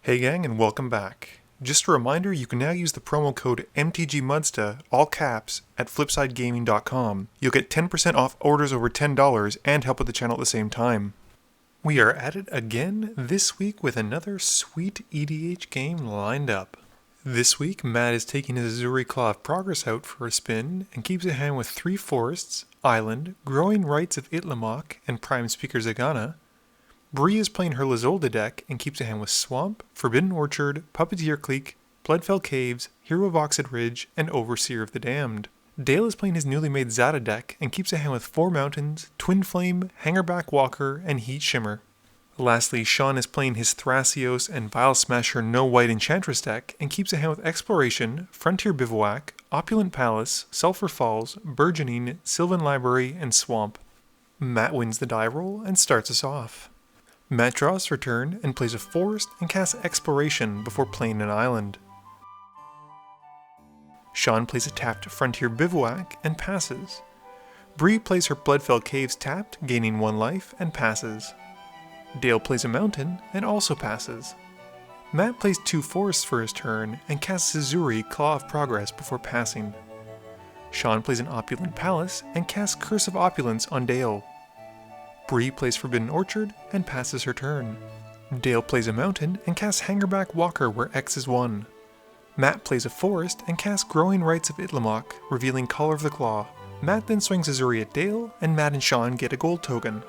Hey gang, and welcome back. Just a reminder, you can now use the promo code MTGMudsta, all caps, at flipsidegaming.com. You'll get 10% off orders over $10 and help with the channel at the same time. We are at it again this week with another sweet EDH game lined up. This week, Matt is taking his Uzuri Claw of Progress out for a spin and keeps a hand with 3 forests, island, growing rights of Itlimoc, and prime speaker Zagana. Bree is playing her Lizolda deck and keeps a hand with Swamp, Forbidden Orchard, Puppeteer Clique, Bloodfell Caves, Hero of Oxid Ridge, and Overseer of the Damned. Dale is playing his newly made Zada deck and keeps a hand with 4 Mountains, Twin Flame, Hangerback Walker, and Heat Shimmer. Lastly, Sean is playing his Thrasios and Vile Smasher No White Enchantress deck and keeps a hand with Exploration, Frontier Bivouac, Opulent Palace, Sulphur Falls, Burgeoning, Sylvan Library, and Swamp. Matt wins the die roll and starts us off. Matt draws her turn and plays a forest and casts Exploration before playing an island. Sean plays a tapped Frontier Bivouac and passes. Bree plays her Bloodfell Caves tapped, gaining 1 life, and passes. Dale plays a mountain and also passes. Matt plays 2 forests for his turn and casts Uzuri Claw of Progress before passing. Sean plays an Opulent Palace and casts Curse of Opulence on Dale. Bree plays Forbidden Orchard and passes her turn. Dale plays a mountain and casts Hangerback Walker where X is 1. Matt plays a forest and casts Growing Rights of Itlimoc, revealing Collar of the Claw. Matt then swings Uzuri at Dale, and Matt and Sean get a gold token.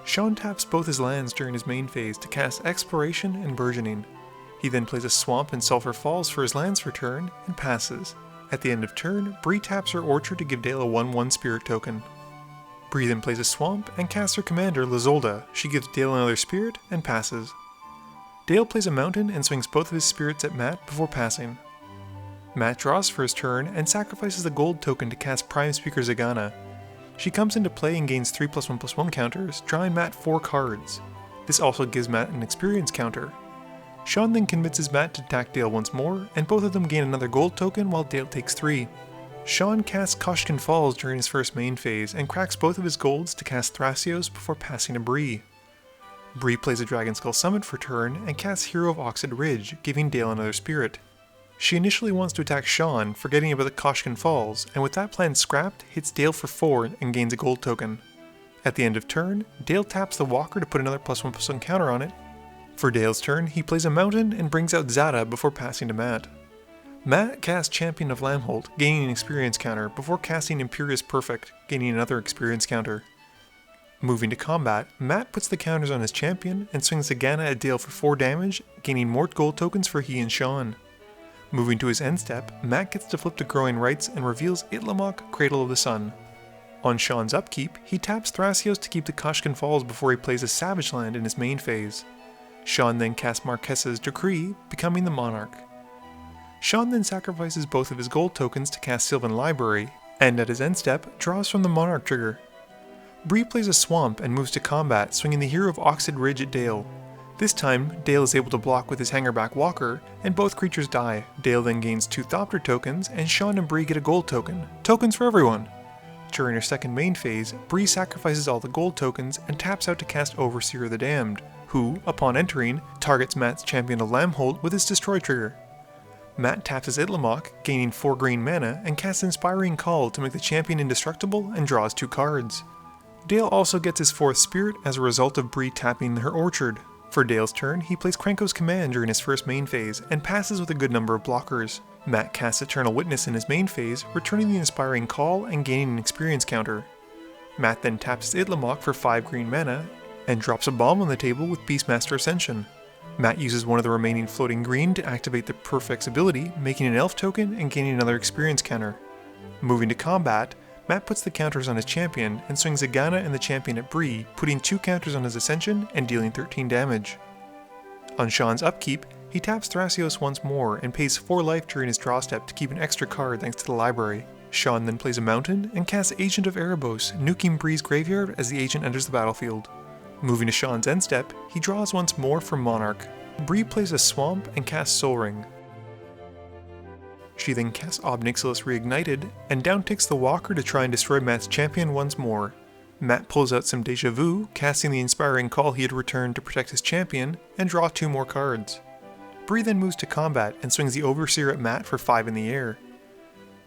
Sean taps both his lands during his main phase to cast Exploration and Burgeoning. He then plays a Swamp and Sulphur Falls for his lands for turn, and passes. At the end of turn, Bree taps her Orchard to give Dale a 1/1 Spirit token. Bree then plays a Swamp and casts her commander Lizolda. She gives Dale another Spirit and passes. Dale plays a Mountain and swings both of his Spirits at Matt before passing. Matt draws for his turn and sacrifices a gold token to cast Prime Speaker Zagana. She comes into play and gains 3+1/+1 counters, drawing Matt 4 cards. This also gives Matt an experience counter. Sean then convinces Matt to attack Dale once more, and both of them gain another gold token while Dale takes 3. Sean casts Koshkin Falls during his first main phase and cracks both of his golds to cast Thrasios before passing to Bree. Bree plays a Dragonskull Summit for turn and casts Hero of Oxid Ridge, giving Dale another Spirit. She initially wants to attack Sean, forgetting about the Koshkin Falls, and with that plan scrapped, hits Dale for 4 and gains a gold token. At the end of turn, Dale taps the Walker to put another +1/+1 counter on it. For Dale's turn, he plays a Mountain and brings out Zada before passing to Matt. Matt casts Champion of Lamholt, gaining an experience counter, before casting Imperious Perfect, gaining another experience counter. Moving to combat, Matt puts the counters on his champion and swings Zagana at Dale for 4 damage, gaining more gold tokens for he and Sean. Moving to his end step, Matt gets to flip to Growing Rights and reveals Itlimoc, Cradle of the Sun. On Sean's upkeep, he taps Thrasios to keep the Koshkin Falls before he plays a Savage Land in his main phase. Sean then casts Marquessa's Decree, becoming the Monarch. Sean then sacrifices both of his gold tokens to cast Sylvan Library, and at his end step, draws from the Monarch trigger. Bree plays a Swamp and moves to combat, swinging the Hero of Oxid Ridge at Dale. This time, Dale is able to block with his Hangerback Walker, and both creatures die. Dale then gains 2 Thopter tokens, and Sean and Bree get a gold token. Tokens for everyone! During her second main phase, Bree sacrifices all the gold tokens and taps out to cast Overseer of the Damned, who, upon entering, targets Matt's Champion of Lamholt with his Destroy trigger. Matt taps his Itlimoc, gaining 4 green mana, and casts Inspiring Call to make the champion indestructible and draws 2 cards. Dale also gets his 4th Spirit as a result of Bree tapping her Orchard. For Dale's turn, he plays Krenko's Command during his first main phase, and passes with a good number of blockers. Matt casts Eternal Witness in his main phase, returning the Inspiring Call and gaining an experience counter. Matt then taps his Itlimoc for 5 green mana, and drops a bomb on the table with Beastmaster Ascension. Matt uses one of the remaining floating green to activate the Perfect's ability, making an elf token and gaining another experience counter. Moving to combat, Matt puts the counters on his champion and swings Zagana and the champion at Bree, putting 2 counters on his Ascension and dealing 13 damage. On Sean's upkeep, he taps Thrasios once more and pays 4 life during his draw step to keep an extra card thanks to the library. Sean then plays a Mountain and casts Agent of Erebos, nuking Bree's graveyard as the agent enters the battlefield. Moving to Sean's end step, he draws once more from Monarch. Bree plays a Swamp and casts Soul Ring. She then casts Ob Nixilis Reignited, and downticks the Walker to try and destroy Matt's champion once more. Matt pulls out some Deja Vu, casting the Inspiring Call he had returned to protect his champion, and draw 2 more cards. Bree then moves to combat and swings the Overseer at Matt for 5 in the air.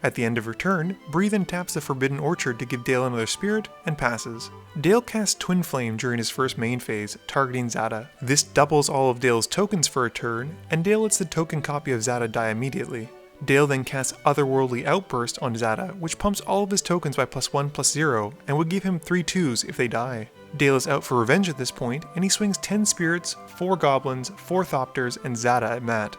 At the end of her turn, Bree then taps the Forbidden Orchard to give Dale another spirit, and passes. Dale casts Twin Flame during his first main phase, targeting Zada. This doubles all of Dale's tokens for a turn, and Dale lets the token copy of Zada die immediately. Dale then casts Otherworldly Outburst on Zada, which pumps all of his tokens by +1/+0, and would give him 3 2s if they die. Dale is out for revenge at this point, and he swings 10 spirits, 4 goblins, 4 thopters, and Zada at Matt.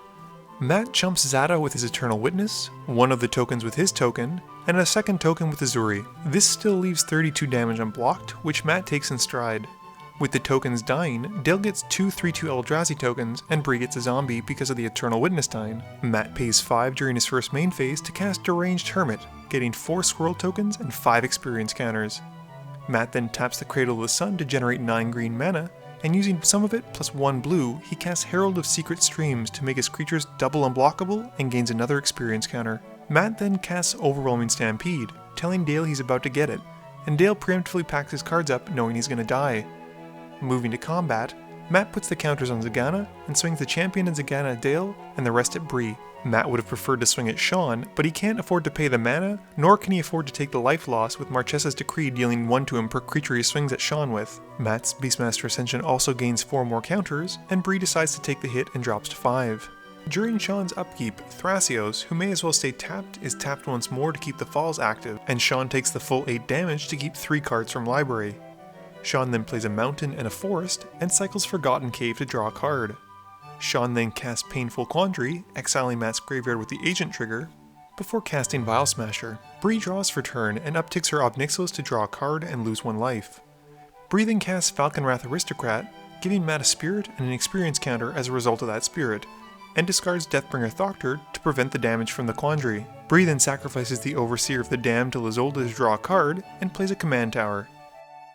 Matt chumps Zada with his Eternal Witness, one of the tokens with his token, and a second token with Azuri. This still leaves 32 damage unblocked, which Matt takes in stride. With the tokens dying, Dale gets 2 3/2 Eldrazi tokens, and Bree gets a zombie because of the Eternal Witness dying. Matt pays 5 during his first main phase to cast Deranged Hermit, getting 4 Squirrel tokens and 5 experience counters. Matt then taps the Cradle of the Sun to generate 9 green mana, and using some of it plus 1 blue, he casts Herald of Secret Streams to make his creatures double unblockable and gains another experience counter. Matt then casts Overwhelming Stampede, telling Dale he's about to get it, and Dale preemptively packs his cards up knowing he's gonna die. Moving to combat, Matt puts the counters on Zagana and swings the champion and Zagana at Dale and the rest at Bree. Matt would have preferred to swing at Sean, but he can't afford to pay the mana, nor can he afford to take the life loss with Marchesa's Decree dealing 1 to him per creature he swings at Sean with. Matt's Beastmaster Ascension also gains 4 more counters, and Bree decides to take the hit and drops to 5. During Sean's upkeep, Thrasios, who may as well stay tapped, is tapped once more to keep the falls active, and Sean takes the full 8 damage to keep 3 cards from library. Sean then plays a mountain and a forest, and cycles Forgotten Cave to draw a card. Sean then casts Painful Quandary, exiling Matt's graveyard with the agent trigger, before casting Vile Smasher. Bree draws for turn and upticks her Ob Nixilis to draw a card and lose 1 life. Bree then casts Falconwrath Aristocrat, giving Matt a spirit and an experience counter as a result of that spirit, and discards Deathbringer Thopter to prevent the damage from the Quandary. Bree then sacrifices the Overseer of the Damned to Lizolda to draw a card, and plays a command tower.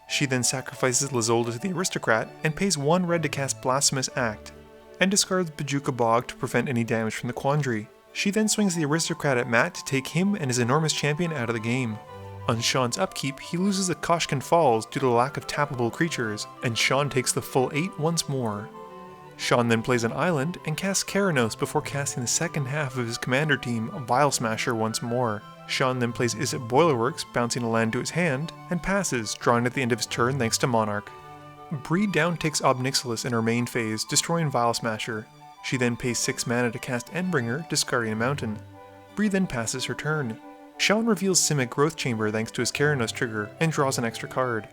She then sacrifices Lizolda to the Aristocrat, and pays 1 red to cast Blasphemous Act, and discards Bojuka Bog to prevent any damage from the Quandary. She then swings the Aristocrat at Matt to take him and his enormous champion out of the game. On Sean's upkeep, he loses the Koshkin Falls due to the lack of tappable creatures, and Sean takes the full 8 once more. Sean then plays an island and casts Keranos before casting the second half of his commander team, Vile Smasher, once more. Sean then plays Izzet Boilerworks, bouncing a land to his hand, and passes, drawing at the end of his turn thanks to Monarch. Bree down-ticks Ob Nixilis in her main phase, destroying Vile Smasher. She then pays 6 mana to cast Endbringer, discarding a mountain. Bree then passes her turn. Sean reveals Simic Growth Chamber thanks to his Keranos trigger, and draws an extra card.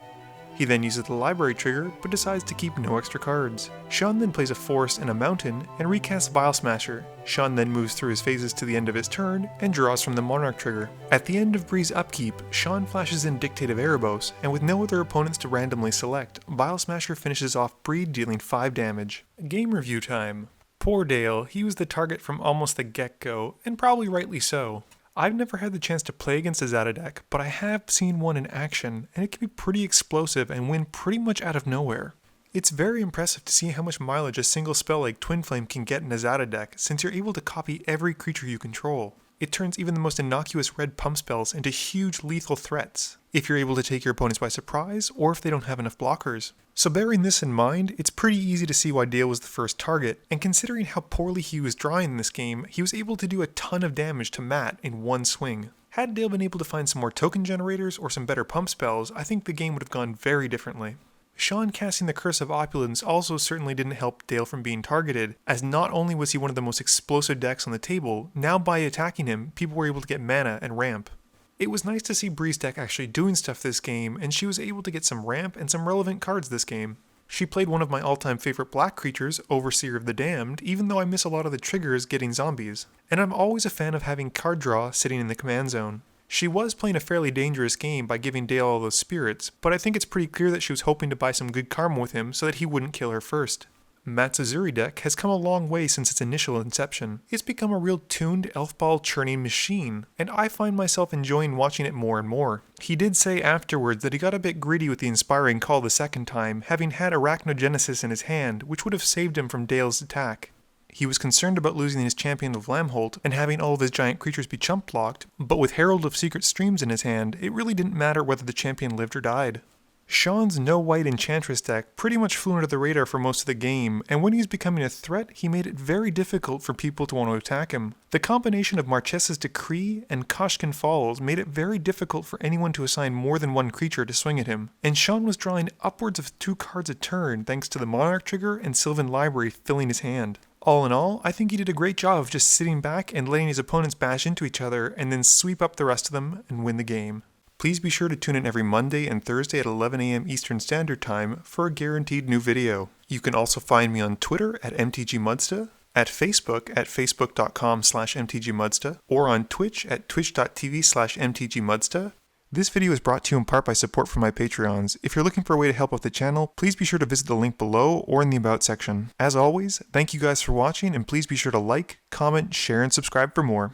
He then uses the library trigger, but decides to keep no extra cards. Sean then plays a forest and a mountain, and recasts Vile Smasher. Sean then moves through his phases to the end of his turn, and draws from the Monarch trigger. At the end of Bree's upkeep, Sean flashes in Dictate of Erebos, and with no other opponents to randomly select, Vile Smasher finishes off Bree, dealing 5 damage. Game review time. Poor Dale, he was the target from almost the get-go, and probably rightly so. I've never had the chance to play against a Zada deck, but I have seen one in action, and it can be pretty explosive and win pretty much out of nowhere. It's very impressive to see how much mileage a single spell like Twin Flame can get in a Zada deck, since you're able to copy every creature you control. It turns even the most innocuous red pump spells into huge lethal threats, if you're able to take your opponents by surprise, or if they don't have enough blockers. So bearing this in mind, it's pretty easy to see why Dale was the first target, and considering how poorly he was drawing in this game, he was able to do a ton of damage to Matt in one swing. Had Dale been able to find some more token generators or some better pump spells, I think the game would have gone very differently. Sean casting the Curse of Opulence also certainly didn't help Dale from being targeted, as not only was he one of the most explosive decks on the table, now by attacking him, people were able to get mana and ramp. It was nice to see Bree's deck actually doing stuff this game, and she was able to get some ramp and some relevant cards this game. She played one of my all-time favorite black creatures, Overseer of the Damned, even though I miss a lot of the triggers getting zombies, and I'm always a fan of having card draw sitting in the command zone. She was playing a fairly dangerous game by giving Dale all those spirits, but I think it's pretty clear that she was hoping to buy some good karma with him so that he wouldn't kill her first. Matt's Azuri deck has come a long way since its initial inception. It's become a real tuned elf ball churning machine, and I find myself enjoying watching it more and more. He did say afterwards that he got a bit greedy with the Inspiring Call the second time, having had Arachnogenesis in his hand, which would have saved him from Dale's attack. He was concerned about losing his Champion of Lamholt and having all of his giant creatures be chump blocked, but with Herald of Secret Streams in his hand, it really didn't matter whether the champion lived or died. Sean's no-white Enchantress deck pretty much flew under the radar for most of the game, and when he was becoming a threat, he made it very difficult for people to want to attack him. The combination of Marchesa's Decree and Koshkin Falls made it very difficult for anyone to assign more than one creature to swing at him, and Sean was drawing upwards of 2 cards a turn thanks to the Monarch trigger and Sylvan Library filling his hand. All in all, I think he did a great job of just sitting back and letting his opponents bash into each other and then sweep up the rest of them and win the game. Please be sure to tune in every Monday and Thursday at 11 a.m. Eastern Standard Time for a guaranteed new video. You can also find me on Twitter at MTGMudsta, at Facebook at facebook.com/MTGMudsta, or on Twitch at twitch.tv/MTGMudsta. This video is brought to you in part by support from my Patreons. If you're looking for a way to help out the channel, please be sure to visit the link below or in the About section. As always, thank you guys for watching, and please be sure to like, comment, share, and subscribe for more.